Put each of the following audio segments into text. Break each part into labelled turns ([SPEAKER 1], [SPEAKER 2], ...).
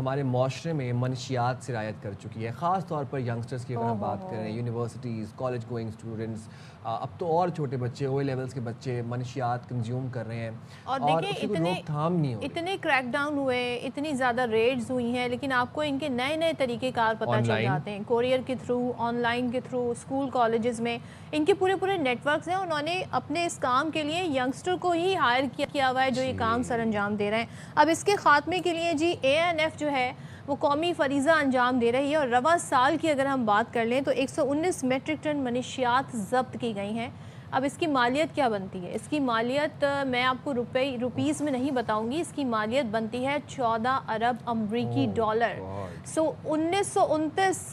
[SPEAKER 1] हमारे माशरे में मनशियात सिरायत कर चुकी है, ख़ास तौर पर यंगस्टर्स की अगर हम बात करें, यूनिवर्सिटीज़, कॉलेज गोइंग स्टूडेंट्स, अब तो और छोटे बच्चे, ओ लेवल्स के बच्चे मनशियात कंज्यूम कर रहे हैं
[SPEAKER 2] और
[SPEAKER 1] और
[SPEAKER 2] देखिए
[SPEAKER 1] उसकी कोई रोकथाम नहीं हो रही।
[SPEAKER 2] इतने क्रैकडाउन हुए, इतनी ज़्यादा रेड्स हुई हैं, लेकिन आपको इनके नए नए तरीक़ेकार पता चल
[SPEAKER 1] ऑनलाइन
[SPEAKER 2] जाते हैं, कोरियर के थ्रू, ऑनलाइन के थ्रू, स्कूल कॉलेजेस में इनके पूरे पूरे नेटवर्क्स हैं। उन्होंने अपने इस काम के लिए यंगस्टर को ही हायर किया हुआ है जो ये काम सर अंजाम दे रहे हैं। अब इसके खात्मे के लिए जी ANF जो है वो कौमी फरीज़ा अंजाम दे रही है और रवा साल की अगर हम बात कर लें तो 119 मेट्रिक टन मनशियात ज़ब्त की गई हैं। अब इसकी मालियत क्या बनती है? इसकी मालियत मैं आपको रुपीज़ में नहीं बताऊंगी, इसकी मालियत बनती है 14 अरब अमरीकी डॉलर। सो 1929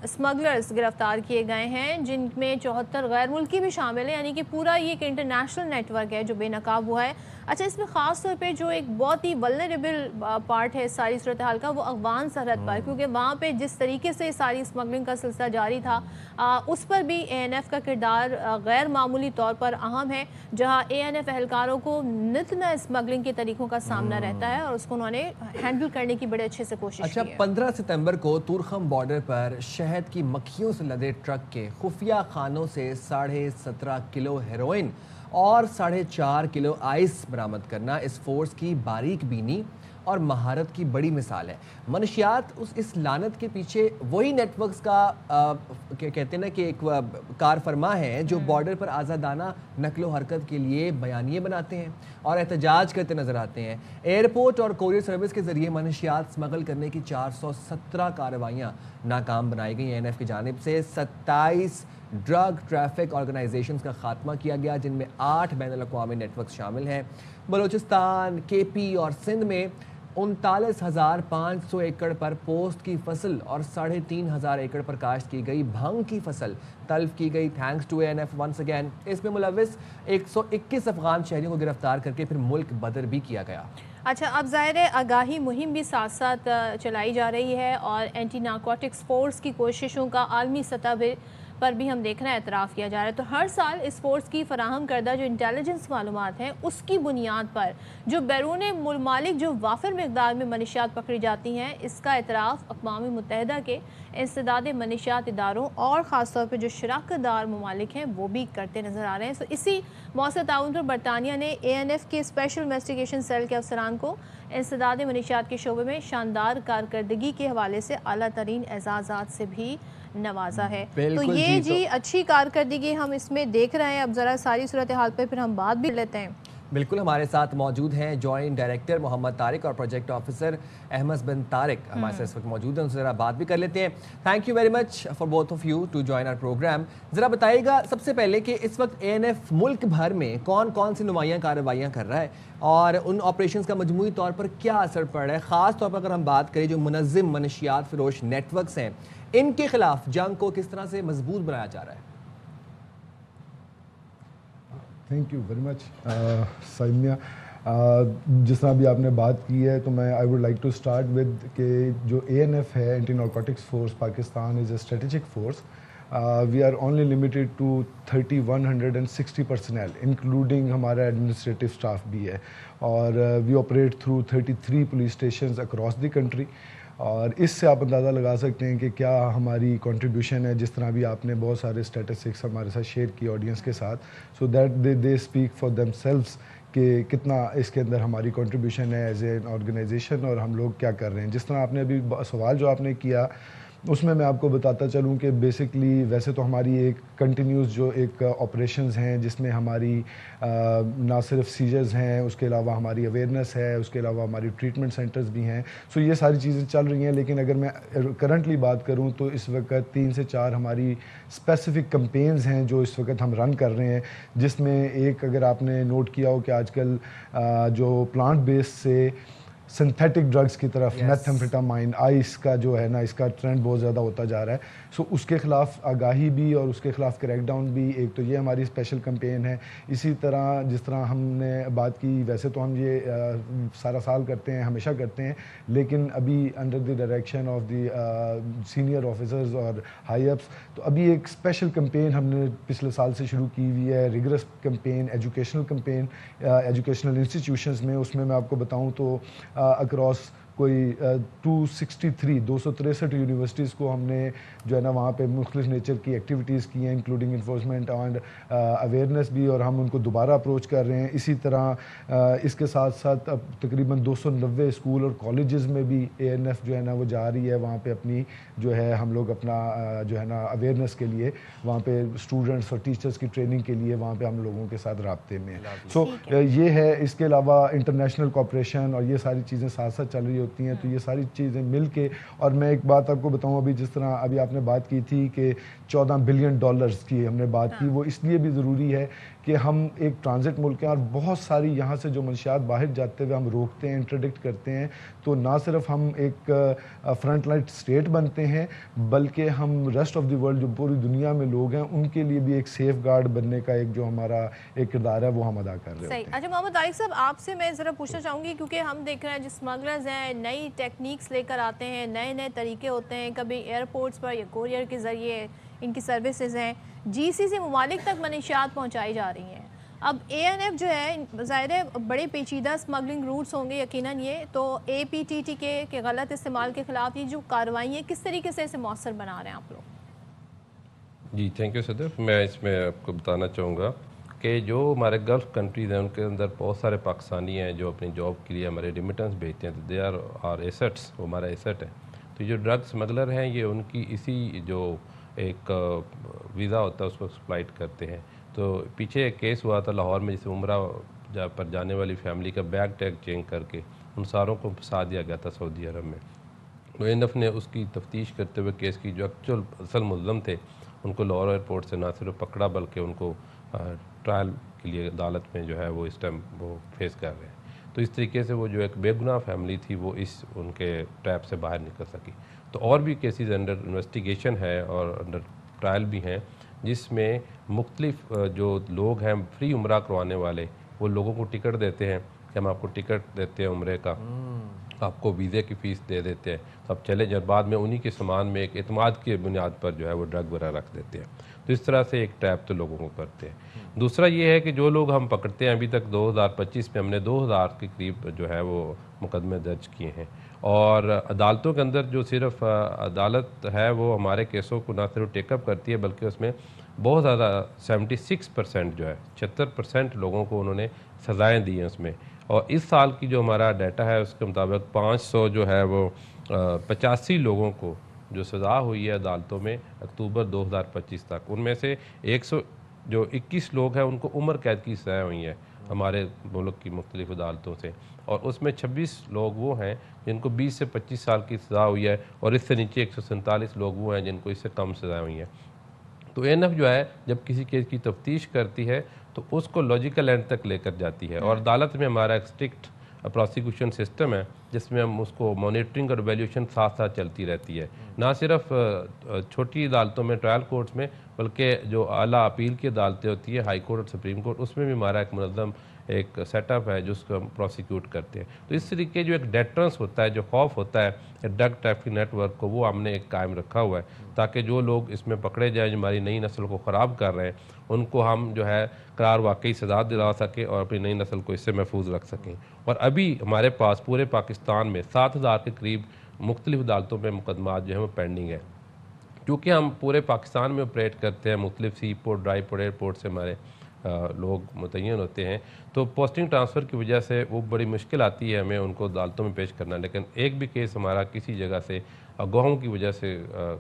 [SPEAKER 2] स्मगलर्स गिरफ्तार किए गए हैं, जिनमें 74 गैर मुल्की भी शामिल हैं, यानी कि पूरा ये एक इंटरनेशनल नेटवर्क है जो बेनकाब हुआ है। अच्छा, इसमें ख़ास तौर पे जो एक बहुत ही वल्नरेबल पार्ट है सारी सूरत हाल का, वो अफ़गान सरहद पर, क्योंकि वहाँ पे जिस तरीके से सारी स्मगलिंग का सिलसिला जारी था, उस पर भी ANF का किरदार गैर मामूली तौर पर अहम है, जहाँ ANF एहलकारों को नित नए स्मगलिंग के तरीक़ों का सामना रहता है और उसको उन्होंने हैंडल करने की बड़े अच्छे से कोशिश की है।
[SPEAKER 1] अच्छा, 15 सितंबर को तुरखम बॉर्डर पर शहद की मक्खियों से लदे ट्रक के खुफिया खानों से 17.5 किलो हेरोइन और 4.5 किलो आइस बरामद करना इस फोर्स की बारीक बीनी और महारत की बड़ी मिसाल है। मनशियात इस लानत के पीछे वही नेटवर्क्स का क्या कहते हैं ना कि एक कार फरमा है जो बॉर्डर पर आज़ादाना नकलो हरकत के लिए बयानिए बनाते हैं और एहतजाज करते नजर आते हैं। एयरपोर्ट और कोरियर सर्विस के जरिए मनशियात स्मगल करने की 417 कार्रवाइयाँ नाकाम बनाई गई। ANF की जानिब से 27 ड्रग ट्रैफिक ऑर्गेनाइजेशंस का खात्मा किया गया, जिनमें 8 बैनुल-अक़वामी नेटवर्क शामिल हैं। बलूचिस्तान, KP और सिंध में 39,500 एकड़ पर पोस्ट की फसल और 3,500 एकड़ पर काश्त की गई भंग की फसल तल्फ की गई, thanks to ANF once again. इसमें मुलविस 121 अफगान शहरियों को गिरफ्तार करके फिर मुल्क बदर भी किया गया।
[SPEAKER 2] अच्छा, अब ज़ाहिर है आगाही मुहिम भी साथ साथ चलाई जा रही है और एंटी नारकोटिक्स फोर्स की कोशिशों का आलमी सतह पर भी हम देख रहे हैं एतराफ़ किया जा रहा है। तो हर साल इस फोर्स की फराहम करदा जो इंटेलिजेंस मालूमात हैं, उसकी बुनियाद पर जो बैरून मुल्क जो वाफिर मकदार में मनशियात पकड़ी जाती हैं, इसका एतराफ़ अक़वाम मुत्तहिदा के इंसदाद मनशियात इदारों और ख़ास तौर पर जो शराकतदार ममालिक हैं वो भी करते नज़र आ रहे हैं। सो इसी मौसर ताउन पर बरतानिया ने ANF के स्पेशल इन्वेस्टिगेशन सेल के अफसरान को इंसदाद मनशियात के शोबे में शानदार कारकर्दगी के हवाले से आला तरीन एजाज़ात से भी नवाजा है। तो ये जी अच्छी कारकर्दगी हम इसमें देख रहे हैं। अब ज़रा सारी सूरत हाल पर फिर हम बात भी लेते हैं।
[SPEAKER 1] बिल्कुल, हमारे साथ मौजूद हैं जॉइंट डायरेक्टर मोहम्मद तारिक और प्रोजेक्ट ऑफिसर अहमद बिन तारिक हमारे साथ इस वक्त मौजूद हैं, उनसे ज़रा बात भी कर लेते हैं। Thank you very much for both of you to join our programme. ज़रा बताइएगा सबसे पहले कि इस वक्त ANF मुल्क भर में कौन कौन सी नुमाइयाँ कार्रवाइयाँ कर रहा है और उन ऑपरेशंस का मजमूई तौर पर क्या असर पड़ रहा है। ख़ास तौर पर अगर हम बात करें जो मुनज़्ज़म मनशियात फ़रोश नेटवर्क्स हैं, इनके खिलाफ जंग को किस तरह से मजबूत बनाया जा रहा है।
[SPEAKER 3] Thank you very much Saimia. जिस तरह अभी आपने बात की है तो मैं I would like to start with कि जो ANF है, anti narcotics force Pakistan, is a strategic force. We are only limited to 3160 personal including हमारा एडमिनिस्ट्रेटिव स्टाफ भी है और we operate through 33 police station across the country. और इससे आप अंदाज़ा लगा सकते हैं कि क्या हमारी कंट्रीब्यूशन है। जिस तरह भी आपने बहुत सारे स्टैटिस्टिक्स हमारे साथ शेयर की ऑडियंस के साथ, so that they speak for themselves कि कितना इसके अंदर हमारी कंट्रीब्यूशन है एज एन ऑर्गेनाइजेशन और हम लोग क्या कर रहे हैं। जिस तरह आपने अभी सवाल जो आपने किया उसमें मैं आपको बताता चलूँ कि बेसिकली वैसे तो हमारी एक कंटिन्यूस जो एक ऑपरेशंस हैं जिसमें हमारी ना सिर्फ सीजर्स हैं, उसके अलावा हमारी अवेयरनेस है, उसके अलावा हमारी ट्रीटमेंट सेंटर्स भी हैं। सो ये सारी चीज़ें चल रही हैं। लेकिन अगर मैं करंटली बात करूं तो इस वक्त 3 से 4 हमारी स्पेसिफिक कैंपेन्स हैं जो इस वक्त हम रन कर रहे हैं, जिसमें एक अगर आपने नोट किया हो कि आजकल जो प्लांट बेस्ड से सिंथेटिक ड्रग्स की तरफ मेथाम्फेटामाइन, आइस का जो है ना, इसका ट्रेंड बहुत ज़्यादा होता जा रहा है। सो उसके ख़िलाफ़ आगाही भी और उसके ख़िलाफ़ क्रैकडाउन भी, एक तो ये हमारी स्पेशल कैंपेन है। इसी तरह जिस तरह हमने बात की, वैसे तो हम ये सारा साल करते हैं, हमेशा करते हैं, लेकिन अभी under the direction of the senior officers और हाई अप्स, तो अभी एक स्पेशल कैंपेन हमने पिछले साल से शुरू की हुई है, rigorous campaign, educational campaign educational institutions में। उसमें मैं आपको बताऊँ तो अक्रॉस कोई 263 यूनिवर्सिटीज़ को हमने जो है ना वहाँ पे मुख्तलिफ नेचर की एक्टिविटीज़ की हैं, इंक्लूडिंग इन्फोर्समेंट एंड अवेयरनेस भी, और हम उनको दोबारा अप्रोच कर रहे हैं। इसी तरह इसके साथ साथ अब तकरीबन 290 स्कूल और कॉलेजेस में भी ANF जो है ना वो जा रही है, वहाँ पे अपनी जो है हम लोग अपना जो है ना अवेयरनेस के लिए वहाँ पे स्टूडेंट्स और टीचर्स की ट्रेनिंग के लिए वहाँ पे हम लोगों के साथ राब्ते में हैं। सो ये है। इसके अलावा इंटरनेशनल कोऑपरेशन और ये सारी चीज़ें साथ साथ चल रही होती हैं। तो ये सारी चीज़ें मिल के, और मैं एक बात आपको बताऊँ, अभी जिस तरह अभी आपने बात की थी कि $14 बिलियन की हमने बात की, वो इसलिए भी ज़रूरी है कि हम एक ट्रांजिट मुल्क हैं और बहुत सारी यहाँ से जो मंशियात बाहर जाते हुए हम रोकते हैं, इंटरडिक्ट करते हैं। तो ना सिर्फ हम एक फ्रंट लाइन स्टेट बनते हैं, बल्कि हम रेस्ट ऑफ द वर्ल्ड जो पूरी दुनिया में लोग हैं उनके लिए भी एक सेफ गार्ड बनने का एक जो हमारा एक किरदार है वो हम अदा कर रहे होते हैं।
[SPEAKER 2] अच्छा मोहम्मद तारिक साहब, आपसे मैं ज़रा पूछना चाहूँगी, क्योंकि हम देख रहे हैं जो स्मगलर्स हैं नई टेक्निक्स लेकर आते हैं, नए नए तरीके होते हैं, कभी एयरपोर्ट्स पर या कोरियर के ज़रिए इनकी सर्विसेज हैं, GCC ममालिक तक मनशियात पहुँचाई जा रही हैं। अब ANF जो है ज़ाहिर है बड़े पेचीदा स्मगलिंग रूट्स होंगे यकीनन, ये तो APTT के गलत इस्तेमाल के ख़िलाफ़ ये जो कार्रवाई है किस तरीके से इसे मौसर बना रहे हैं आप लोग?
[SPEAKER 4] जी थैंक यू सदर। मैं इसमें आपको बताना चाहूँगा कि जो हमारे गल्फ़ कंट्रीज़ हैं उनके अंदर बहुत सारे पाकिस्तानी हैं जो अपनी जॉब के लिए हमारे रेमिटेंस भेजते हैं, तो दे आर एसेट्स, वो हमारा एसेट है। तो जो ड्रग स्मगलर हैं ये उनकी इसी जो एक वीज़ा होता है उसको एक्सप्लॉइट करते हैं। तो पीछे एक केस हुआ था लाहौर में, जिसे उम्रा पर जाने वाली फैमिली का बैग टैग चेंज करके उन सारों को फंसा दिया गया था सऊदी अरब में। तो ANF ने उसकी तफ्तीश करते हुए केस की जो एक्चुअल असल मुल्ज़म थे उनको लाहौर एयरपोर्ट से ना सिर्फ पकड़ा बल्कि उनको ट्रायल के लिए अदालत में जो है वो इस टाइम वो फेस कर रहे हैं। तो इस तरीके से वो जो एक बेगुनाह फैमिली थी वो इस उनके ट्रैप से बाहर निकल सकी। तो और भी केसेस अंडर इन्वेस्टिगेशन है और अंडर ट्रायल भी हैं, जिसमें मुख्तलिफ जो लोग हैं फ्री उम्रा करवाने वाले, वो लोगों को टिकट देते हैं कि हम आपको टिकट देते हैं उम्रे का, आपको वीज़े की फ़ीस दे देते हैं, तो आप चले जाए, बाद में उन्हीं के सामान में एक एतमाद की बुनियाद पर जो है वो ड्रग वगैरह रख देते हैं। तो इस तरह से एक ट्रैप तो लोगों को करते हैं। दूसरा ये है कि जो लोग हम पकड़ते हैं, अभी तक 2025 में हमने 2000 के करीब जो है वो मुकदमे दर्ज किए हैं, और अदालतों के अंदर जो सिर्फ अदालत है वो हमारे केसों को ना सिर्फ टेकअप करती है बल्कि उसमें बहुत ज़्यादा 76% जो है 76% लोगों को उन्होंने सज़ाएँ दी हैं उसमें। और इस साल की जो हमारा डाटा है उसके मुताबिक 500 जो है वो 85 लोगों को जो सज़ा हुई है अदालतों में अक्टूबर 2025 तक, उनमें से 121 लोग हैं उनको उम्र कैद की सज़ा हुई है हमारे मुल्क की मुख्तलिफ अदालतों से, और उसमें 26 लोग वो हैं जिनको 20 से 25 साल की सज़ा हुई है, और इससे नीचे 147 लोग वो हैं जिनको इससे कम सज़ा हुई है। तो ANF जो है जब किसी केस की तफ्तीश करती है तो उसको लॉजिकल एंड तक लेकर जाती है, और अदालत में हमारा एक स्ट्रिक्ट प्रोसिक्यूशन सिस्टम है जिसमें हम उसको मॉनिटरिंग और वैल्यूएशन साथ साथ चलती रहती है, ना सिर्फ छोटी अदालतों में ट्रायल कोर्ट्स में बल्कि जो आला अपील की अदालतें होती है हाई कोर्ट और सुप्रीम कोर्ट, उसमें भी हमारा एक मुनज़्ज़म एक सेटअप है जिसको हम प्रोसिक्यूट करते हैं। तो इस तरीके जो एक डेटरेंस होता है, जो खौफ होता है ड्रग ट्रैफिक नेटवर्क को, वो हमने एक कायम रखा हुआ है ताकि जो लोग इसमें पकड़े जाएँ जो हमारी नई नस्ल को ख़राब कर रहे हैं उनको हम जो है करार वाकई सजा दिला सकें और अपनी नई नस्ल को इससे महफूज रख सकें। और अभी हमारे पास पूरे पाकिस्तान में 7000 के करीब मुख्तलिफ अदालतों में मुकदमा जो है वो पेंडिंग है। क्योंकि हम पूरे पाकिस्तान में ऑपरेट करते हैं, मुख्तलिफ सी पोर्ट, ड्राई पोर्ट, एयरपोर्ट से हमारे लोग मुतय्यन होते हैं, तो पोस्टिंग ट्रांसफ़र की वजह से वो बड़ी मुश्किल आती है हमें उनको अदालतों में पेश करना। लेकिन एक भी केस हमारा किसी जगह से गवाहों की वजह से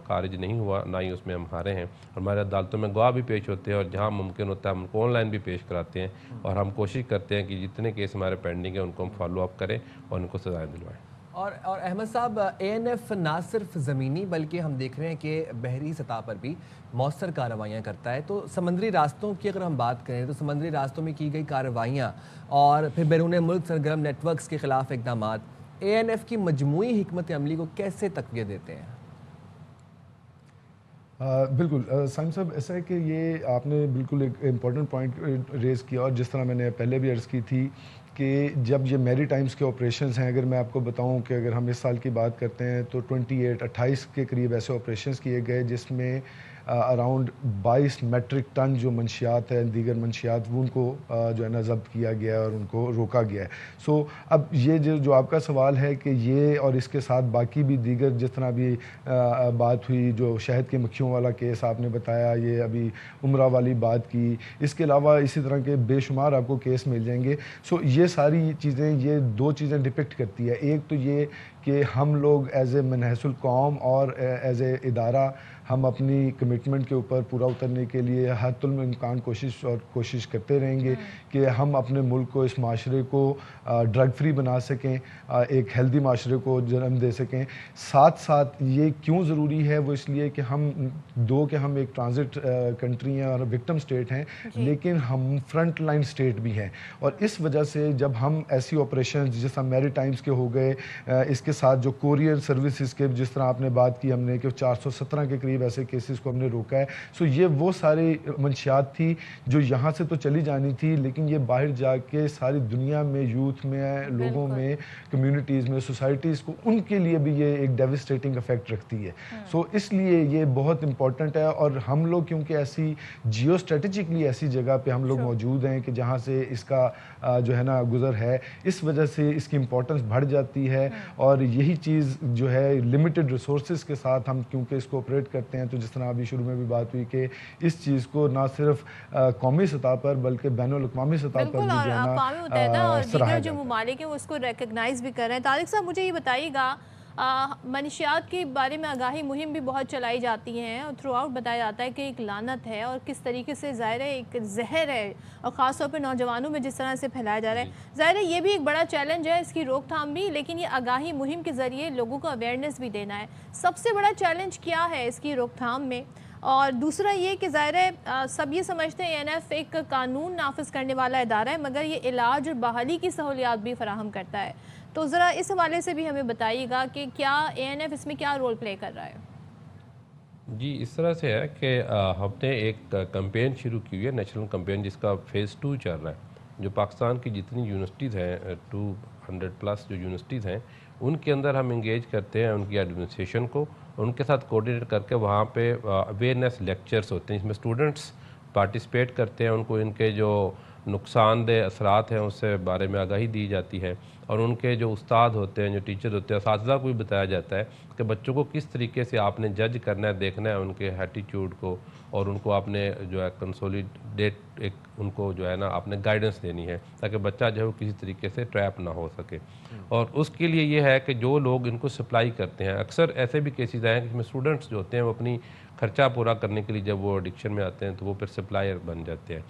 [SPEAKER 4] खारिज नहीं हुआ, ना ही उसमें हम हारे हैं। और हमारे अदालतों में गवाह भी पेश होते हैं और जहाँ मुमकिन होता है हम उनको ऑनलाइन भी पेश कराते हैं, और हम कोशिश करते हैं कि जितने केस हमारे पेंडिंग हैं उनको हम फॉलो अप करें और उनको सजाएँ दिलवाएँ।
[SPEAKER 1] और अहमद साहब, ANF ना सिर्फ ज़मीनी बल्कि हम देख रहे हैं कि बहरी सतह पर भी मौसर कार्रवाइयाँ करता है। तो समंदरी रास्तों की अगर हम बात करें तो समंदरी रास्तों में की गई कार्रवाइयाँ और फिर बैरून मुल्क सरगर्म नेटवर्क्स के ख़िलाफ़ इक़दाम ANF की मजमूई हिकमत अमली को कैसे तक़वियत देते हैं?
[SPEAKER 3] बिल्कुल साइम साहब, ऐसा है कि ये आपने बिल्कुल एक इम्पॉर्टेंट पॉइंट रेज़ किया, और जिस तरह मैंने पहले भी अर्ज़ की थी कि जब ये मैरी टाइम्स के ऑपरेशंस हैं, अगर मैं आपको बताऊं कि अगर हम इस साल की बात करते हैं तो 28 के करीब ऐसे ऑपरेशंस किए गए जिसमें अराउंड 22 मेट्रिक टन जो मंशियात है, दीगर मंशियात, वो उनको जो है ना ज़ब्त किया गया है और उनको रोका गया है। सो अब ये जो आपका सवाल है कि ये और इसके साथ बाकी भी दीगर जिस तरह भी बात हुई, जो शहद की मक्खियों वाला केस आपने बताया, ये अभी उम्रा वाली बात की, इसके अलावा इसी तरह के बेशुमार आपको केस मिल जाएंगे। सो ये सारी चीज़ें, ये दो चीज़ें डिपिक्ट करती है। एक तो ये कि हम लोग एज ए मनहसुल कौम और एज ए इदारा हम अपनी कमिटमेंट के ऊपर पूरा उतरने के लिए हद इम्कान कोशिश करते रहेंगे कि हम अपने मुल्क को, इस माशरे को ड्रग फ्री बना सकें, एक हेल्दी माशरे को जन्म दे सकें। साथ साथ ये क्यों ज़रूरी है, वो इसलिए कि हम एक ट्रांजिट कंट्री हैं और विक्टिम स्टेट हैं, लेकिन हम फ्रंट लाइन स्टेट भी हैं। और इस वजह से जब हम ऐसी ऑपरेशन जैसा मैरी टाइम्स के हो गए, इसके साथ जो कोरियर सर्विसेज के जिस तरह आपने बात की हमने कि 417 के करीब ऐसे केसेस को हमने रोका है। सो ये वो सारी मंशियात थी जो यहाँ से तो चली जानी थी, लेकिन ये बाहर जाके सारी दुनिया में, यूथ में, लोगों में, कम्युनिटीज़ में, सोसाइटीज़ को, उनके लिए भी ये एक डेविस्टेटिंग इफेक्ट रखती है। सो इसलिए ये बहुत इंपॉर्टेंट है। और हम लोग क्योंकि ऐसी जियो स्ट्रेटेजिकली ऐसी जगह पे हम लोग मौजूद हैं कि जहाँ से इसका जो है ना गुजर है, इस वजह से इसकी इम्पोर्टेंस बढ़ जाती है। और यही चीज़ जो है लिमिटेड रिसोर्सेज के साथ हम क्योंकि इसको ऑपरेट करते हैं, तो जिस तरह अभी शुरू में भी बात हुई कि इस चीज़ को ना सिर्फ कौमी सतह पर बल्कि बैनुल-अक़वामी सतह पर भी जो है ना
[SPEAKER 2] और दीगर जो ममालिक हैं वो उसको रिकग्नाइज भी कर रहे हैं। तारिक साहब, मुझे ये बताइएगा, मनशियात के बारे में आगाही मुहिम भी बहुत चलाई जाती हैं और थ्रू आउट बताया जाता है कि एक लानत है और किस तरीके से ज़ाहिर है एक जहर है, और ख़ास तौर पे नौजवानों में जिस तरह से फैलाया जा रहा है। ज़ाहिर है ये भी एक बड़ा चैलेंज है, इसकी रोकथाम भी, लेकिन ये आगाही मुहिम के ज़रिए लोगों को अवेयरनेस भी देना है। सबसे बड़ा चैलेंज क्या है इसकी रोकथाम में? और दूसरा ये कि ज़ाहिर है सब ये समझते हैं ANF एक कानून नाफिज करने वाला इदारा है, मगर ये इलाज और बहाली की सहूलियात भी फराहम करता है। तो ज़रा इस हवाले से भी हमें बताइएगा कि क्या ANF इसमें क्या रोल प्ले कर रहा है?
[SPEAKER 4] जी, इस तरह से है कि हमने एक कैंपेन शुरू की हुई है, नेशनल कैंपेन, जिसका फ़ेज़ 2 चल रहा है। जो पाकिस्तान की जितनी यूनिवर्सिटीज़ हैं, 200+ जो यूनिवर्सिटीज़ हैं, उनके अंदर हम इंगेज करते हैं उनकी एडमिनिस्ट्रेशन को, उनके साथ कोऑर्डिनेट करके वहाँ पे अवेयरनेस लेक्चर्स होते हैं, इसमें स्टूडेंट्स पार्टिसिपेट करते हैं, उनको इनके जो नुकसानदेह असरात हैं उससे बारे में आगाही दी जाती है। और उनके जो उस्ताद होते हैं, जो टीचर होते हैं, असातिज़ा को भी बताया जाता है कि बच्चों को किस तरीके से आपने जज करना है, देखना है उनके एटीट्यूड को, और उनको आपने जो है कंसोलिडेट एक उनको जो है ना आपने गाइडेंस देनी है, ताकि बच्चा जो है वो किसी तरीके से ट्रैप ना हो सके। और उसके लिए ये है कि जो लोग इनको सप्लाई करते हैं, अक्सर ऐसे भी केसेस आए हैं जिसमें स्टूडेंट्स जो होते हैं वो अपनी खर्चा पूरा करने के लिए जब वो एडिक्शन में आते हैं तो वो फिर सप्लायर बन जाते हैं।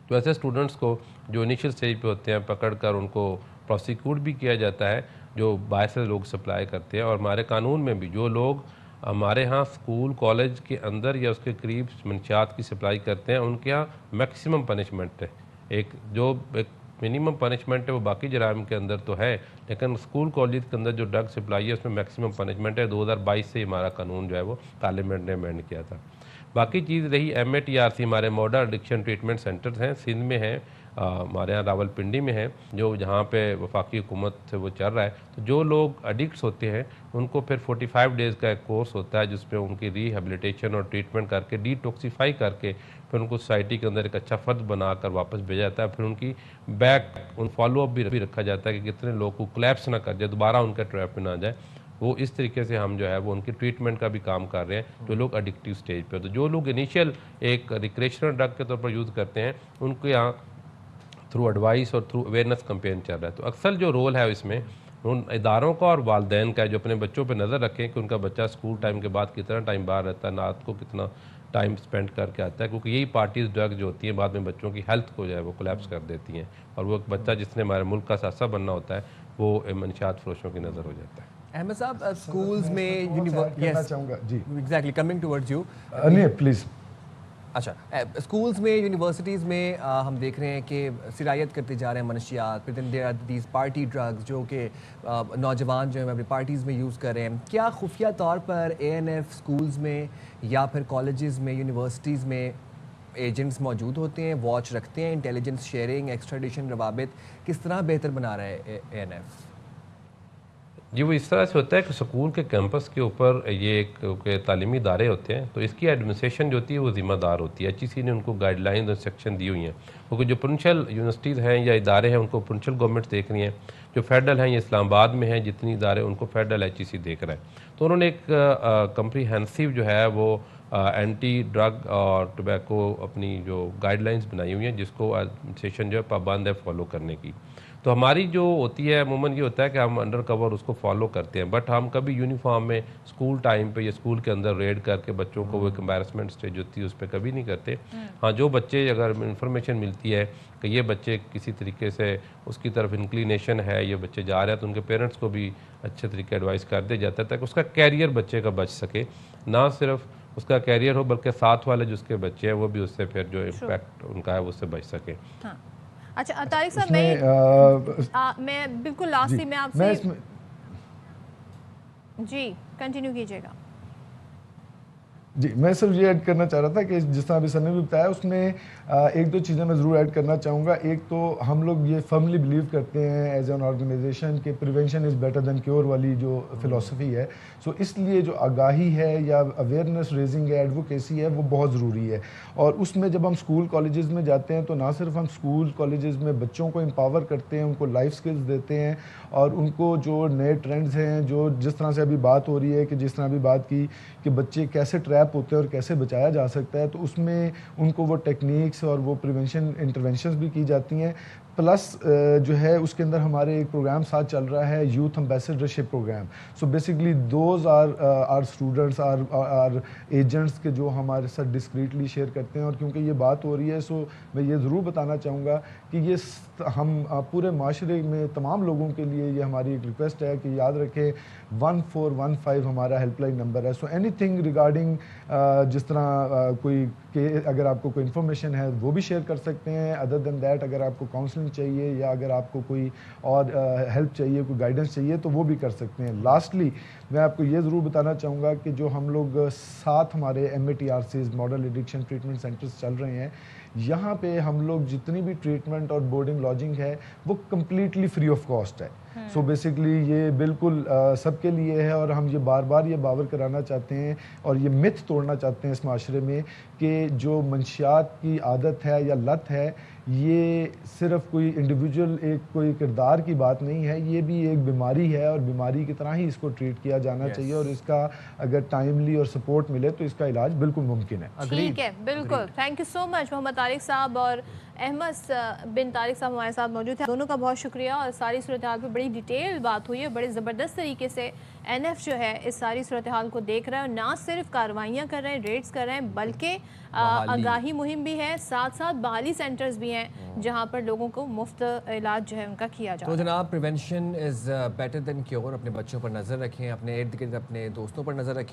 [SPEAKER 4] तो ऐसे स्टूडेंट्स को जो इनिशियल स्टेज पे होते हैं पकड़ कर उनको प्रोसिक्यूट भी किया जाता है, जो बाहर से लोग सप्लाई करते हैं। और हमारे कानून में भी जो लोग हमारे यहाँ स्कूल कॉलेज के अंदर या उसके करीब मंशियात की सप्लाई करते हैं, उनके यहाँ मैक्सिमम पनिशमेंट है। एक मिनिमम पनिशमेंट है वो बाकी जराइम के अंदर तो है, लेकिन स्कूल कॉलेज के अंदर जो ड्रग सप्लाई है उसमें मैक्सिमम पनिशमेंट है। 2022 से हमारा कानून जो है वो पार्लियामेंट ने अमेंड किया था। बाकी चीज़ रही MATRC, हमारे मॉडल एडिक्शन ट्रीटमेंट सेंटर्स हैं, सिंध में हैं, हमारे यहाँ रावलपिंडी में है, जो जहाँ पे वफाकी हुकूमत से वो चल रहा है। तो जो लोग एडिक्ट्स होते हैं उनको फिर 45 डेज़ का एक कोर्स होता है जिसमें उनकी रिहेबिलिटेशन और ट्रीटमेंट करके, डिटॉक्सीफाई करके, फिर उनको सोसाइटी के अंदर एक अच्छा फ़र्द बनाकर वापस भेजा जाता है। फिर उनकी उन फॉलोअप भी रखा जाता है कि कितने लोग को क्लैप्स ना कर जाए, दोबारा उनका ट्रैप में ना जाए। वो इस तरीके से हम जो है वो उनकी ट्रीटमेंट का भी काम कर रहे हैं जो लोग एडिक्टिव स्टेज पे। तो जो लोग इनिशियल एक रिक्रेशनल ड्रग के तौर पर यूज़ करते हैं उनको यहाँ थ्रू एडवाइस और थ्रू अवेयरनेस कैंपेन चल रहा है। तो अक्सर जो रोल है इसमें उन इदारों का और वालदैन का है जो अपने बच्चों पर नज़र रखें कि उनका बच्चा स्कूल टाइम के बाद कितना टाइम बाहर रहता है, रात को कितना टाइम स्पेंड करके आता है, क्योंकि यही पार्टीज ड्रग जो होती हैं बाद में बच्चों की हेल्थ को जो है वो कोलैप्स कर देती हैं, और वो बच्चा जिसने हमारे मुल्क का सासा बनना होता है वो मंशियात फरोशों की नज़र हो जाता है।
[SPEAKER 1] अहमद साहब, स्कूल्स में एग्जैक्टली कमिंग टुवर्ड्स यू,
[SPEAKER 3] नहीं प्लीज़।
[SPEAKER 1] अच्छा, स्कूल्स में, यूनिवर्सिटीज़ में हम देख रहे हैं कि सिरायत करते जा रहे हैं मनशियात, फिर there are these party drugs जो कि नौजवान जो हैं अपनी पार्टीज़ में यूज़ कर रहे हैं। क्या खुफिया तौर पर ANF स्कूल्स में या फिर कॉलेजेस में, यूनिवर्सिटीज़ में एजेंट्स मौजूद होते हैं, वॉच रखते हैं, इंटेलिजेंस शेयरिंग, एक्स्ट्राडिशन रवाबित किस तरह बेहतर बना रहा है ANF?
[SPEAKER 4] जी, वो इस तरह से होता है कि स्कूल के कैंपस के ऊपर ये एक के तालीमी इदारे होते हैं, तो इसकी एडमिनिस्ट्रेशन जो होती है वो ज़िम्मेदार होती है। HEC ने उनको गाइडलाइंस और सेक्शन दी हुई हैं, क्योंकि जो प्रोविंशियल यूनिवर्सिटीज़ हैं या इदारे हैं उनको प्रोविंशियल गवर्नमेंट देख रही हैं, जो फेडरल हैं ये इस्लामाबाद में हैं, जितनी इदारे उनको फेडरल HEC देख रहा है। तो उन्होंने एक कम्प्रीहेंसिव जो है वो एंटी ड्रग और टोबैको अपनी जो गाइडलाइंस बनाई हुई हैं, जिसको एडमिनिस्ट्रेशन जो है पाबंद है फॉलो करने की। तो हमारी जो होती है अमूमन ये होता है कि हम अंडर कवर उसको फॉलो करते हैं, बट हम कभी यूनिफॉर्म में स्कूल टाइम पे या स्कूल के अंदर रेड करके बच्चों को वो एक एम्बैरसमेंट स्टेज होती है उस पर कभी नहीं करते। हाँ, जो बच्चे अगर इंफॉर्मेशन मिलती है कि ये बच्चे किसी तरीके से उसकी तरफ इंक्लिनेशन है, ये बच्चे जा रहे हैं, तो उनके पेरेंट्स को भी अच्छे तरीके एडवाइस कर दिया जाता है ताकि उसका कैरियर बच्चे का बच सके, ना सिर्फ उसका कैरियर हो बल्कि साथ वाले जो उसके बच्चे हैं वो भी उससे फिर जो इम्पैक्ट उनका है उससे बच सके।
[SPEAKER 2] हाँ। अच्छा तारिक साहब, मैं बिल्कुल लास्ट में आपसे जी कंटिन्यू कीजिएगा।
[SPEAKER 3] जी, मैं सिर्फ ये ऐड करना चाह रहा था कि जिस तरह अभी सर ने भी बताया उसमें एक दो चीज़ें मैं ज़रूर ऐड करना चाहूँगा। एक तो हम लोग ये फर्मली बिलीव करते हैं एज एन ऑर्गेनाइजेशन कि prevention is better than cure वाली जो फ़िलासफ़ी है। सो इसलिए जो आगाही है या अवेयरनेस रेजिंग है, एडवोकेसी है, वो बहुत ज़रूरी है। और उसमें जब हम स्कूल कॉलेजेस में जाते हैं तो ना सिर्फ हम स्कूल कॉलेजेस में बच्चों को एम्पावर करते हैं, उनको लाइफ स्किल्स देते हैं और उनको जो नए ट्रेंड्स हैं, जो जिस तरह से अभी बात हो रही है कि जिस तरह अभी बात की कि बच्चे कैसे ट्रैप होते हैं और कैसे बचाया जा सकता है, तो उसमें उनको वो टेक्निक्स और वो प्रिवेंशन इंटरवेंशंस भी की जाती हैं। प्लस जो है उसके अंदर हमारे एक प्रोग्राम साथ चल रहा है, youth ambassadorship programme. So basically those are students are agents के जो हमारे साथ डिस्क्रीटली शेयर करते हैं। और क्योंकि ये बात हो रही है सो मैं ये ज़रूर बताना चाहूँगा कि ये हम पूरे माशरे में तमाम लोगों के लिए ये हमारी एक रिक्वेस्ट है कि याद रखें 1415 हमारा हेल्पलाइन नंबर है। सो एनीथिंग रिगार्डिंग जिस तरह कोई के अगर आपको कोई इन्फॉर्मेशन है वो भी शेयर कर सकते हैं। अदर देन दैट अगर आपको काउंसलिंग चाहिए या अगर आपको कोई और हेल्प चाहिए, कोई गाइडेंस चाहिए तो वो भी कर सकते हैं। लास्टली मैं आपको ये ज़रूर बताना चाहूँगा कि जो हम लोग साथ हमारे MATRCs model addiction treatment centres चल रहे हैं, यहाँ पे हम लोग जितनी भी ट्रीटमेंट और बोर्डिंग लॉजिंग है वो कम्प्लीटली फ्री ऑफ कॉस्ट है। सो बेसिकली ये बिल्कुल सबके लिए है और हम ये बार बार ये बावर कराना चाहते हैं और ये मिथ तोड़ना चाहते हैं इस माशरे में कि जो मंशियात की आदत है या लत है ये सिर्फ कोई इंडिविजुअल एक कोई किरदार की बात नहीं है, ये भी एक बीमारी है और बीमारी की तरह ही इसको ट्रीट किया जाना चाहिए और इसका अगर टाइमली और सपोर्ट मिले तो इसका इलाज बिल्कुल मुमकिन है।
[SPEAKER 2] ठीक है, बिल्कुल। Thank you so much Mohammad Tariq साहब और अहमद बिन तारिक साहब हमारे साथ मौजूद हैं। दोनों का बहुत शुक्रिया और सारी सूरत हाल पर बड़ी डिटेल बात हुई है। बड़े ज़बरदस्त तरीके से NF जो है इस सारी सूरत हाल को देख रहा है और ना सिर्फ कार्रवाइयाँ कर रहे हैं, रेड्स कर रहे हैं, बल्कि आगाही मुहिम भी है, साथ साथ बहाली सेंटर्स भी हैं जहाँ पर लोगों को मुफ्त इलाज जो है उनका किया जा रहा है।
[SPEAKER 1] तो जनाब, prevention is better than cure. अपने बच्चों पर नज़र रखें, अपने इर्द गिर्द अपने दोस्तों पर नज़र रखें।